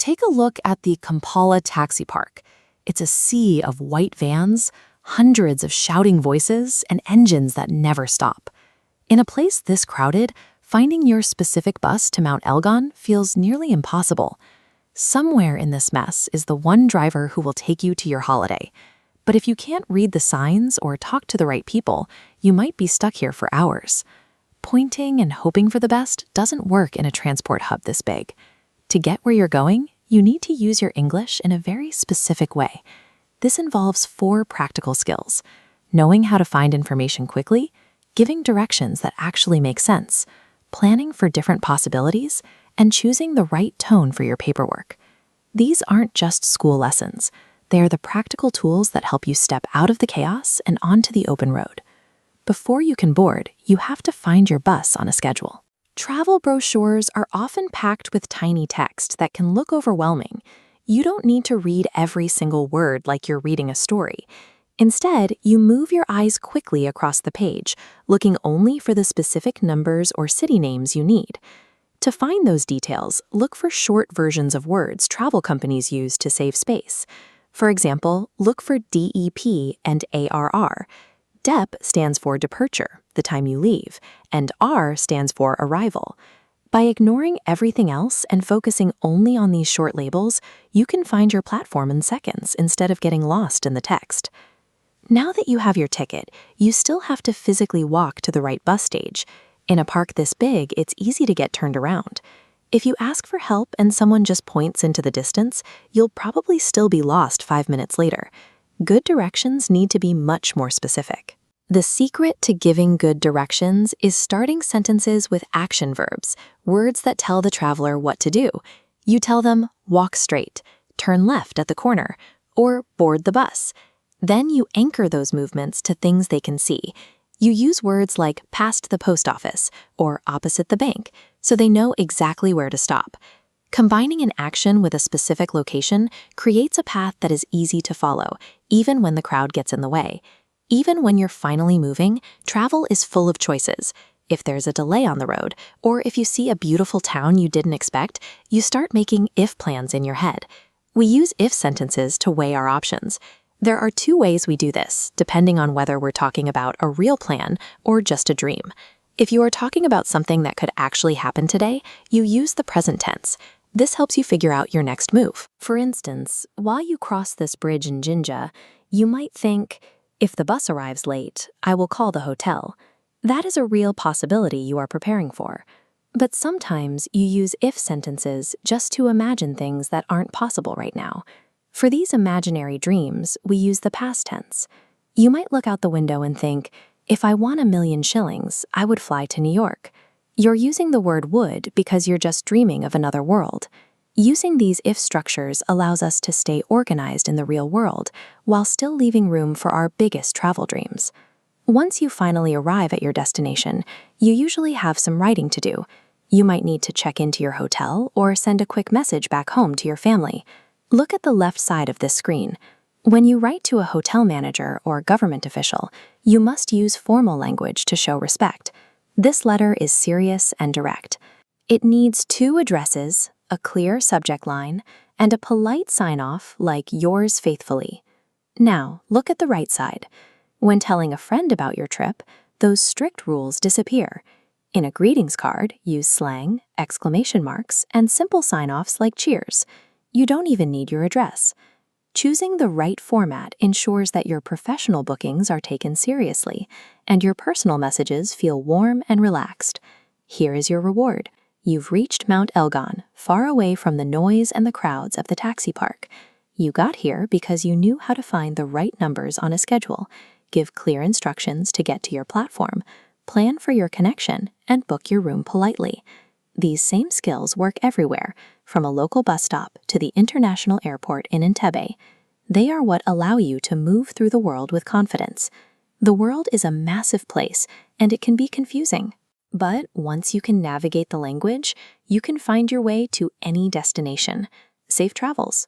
Take a look at the Kampala Taxi Park. It's a sea of white vans, hundreds of shouting voices, and engines that never stop. In a place this crowded, finding your specific bus to Mount Elgon feels nearly impossible. Somewhere in this mess is the one driver who will take you to your holiday. But if you can't read the signs or talk to the right people, you might be stuck here for hours. Pointing and hoping for the best doesn't work in a transport hub this big. To get where you're going, you need to use your English in a very specific way. This involves 4 practical skills: knowing how to find information quickly, giving directions that actually make sense, planning for different possibilities, and choosing the right tone for your paperwork. These aren't just school lessons. They are the practical tools that help you step out of the chaos and onto the open road. Before you can board, you have to find your bus on a schedule. Travel brochures are often packed with tiny text that can look overwhelming. You don't need to read every single word like you're reading a story. Instead, you move your eyes quickly across the page, looking only for the specific numbers or city names you need. To find those details, look for short versions of words travel companies use to save space. For example, look for DEP and ARR. DEP stands for departure, the time you leave, and R stands for arrival. By ignoring everything else and focusing only on these short labels, you can find your platform in seconds instead of getting lost in the text. Now that you have your ticket, you still have to physically walk to the right bus stage. In a park this big, it's easy to get turned around. If you ask for help and someone just points into the distance, you'll probably still be lost 5 minutes later. Good directions need to be much more specific. The secret to giving good directions is starting sentences with action verbs, words that tell the traveler what to do. You tell them, walk straight, turn left at the corner, or board the bus. Then you anchor those movements to things they can see. You use words like past the post office or opposite the bank, so they know exactly where to stop. Combining an action with a specific location creates a path that is easy to follow, even when the crowd gets in the way. Even when you're finally moving, travel is full of choices. If there's a delay on the road, or if you see a beautiful town you didn't expect, you start making if plans in your head. We use if sentences to weigh our options. There are 2 ways we do this, depending on whether we're talking about a real plan or just a dream. If you are talking about something that could actually happen today, you use the present tense. This helps you figure out your next move. For instance, while you cross this bridge in Jinja, you might think, if the bus arrives late, I will call the hotel. That is a real possibility you are preparing for. But sometimes you use if sentences just to imagine things that aren't possible right now. For these imaginary dreams, we use the past tense. You might look out the window and think, if I won $1,000,000 shillings, I would fly to New York. You're using the word would because you're just dreaming of another world. Using these if structures allows us to stay organized in the real world while still leaving room for our biggest travel dreams. Once you finally arrive at your destination, you usually have some writing to do. You might need to check into your hotel or send a quick message back home to your family. Look at the left side of this screen. When you write to a hotel manager or government official, you must use formal language to show respect. This letter is serious and direct. It needs 2 addresses, a clear subject line, and a polite sign-off like yours faithfully. Now, look at the right side. When telling a friend about your trip, those strict rules disappear. In a greetings card, use slang, exclamation marks, and simple sign-offs like cheers. You don't even need your address. Choosing the right format ensures that your professional bookings are taken seriously and your personal messages feel warm and relaxed. Here is your reward. You've reached Mount Elgon, far away from the noise and the crowds of the taxi park. You got here because you knew how to find the right numbers on a schedule, give clear instructions to get to your platform, plan for your connection, and book your room politely. These same skills work everywhere, from a local bus stop to the international airport in Entebbe. They are what allow you to move through the world with confidence. The world is a massive place, and it can be confusing. But once you can navigate the language, you can find your way to any destination. Safe travels!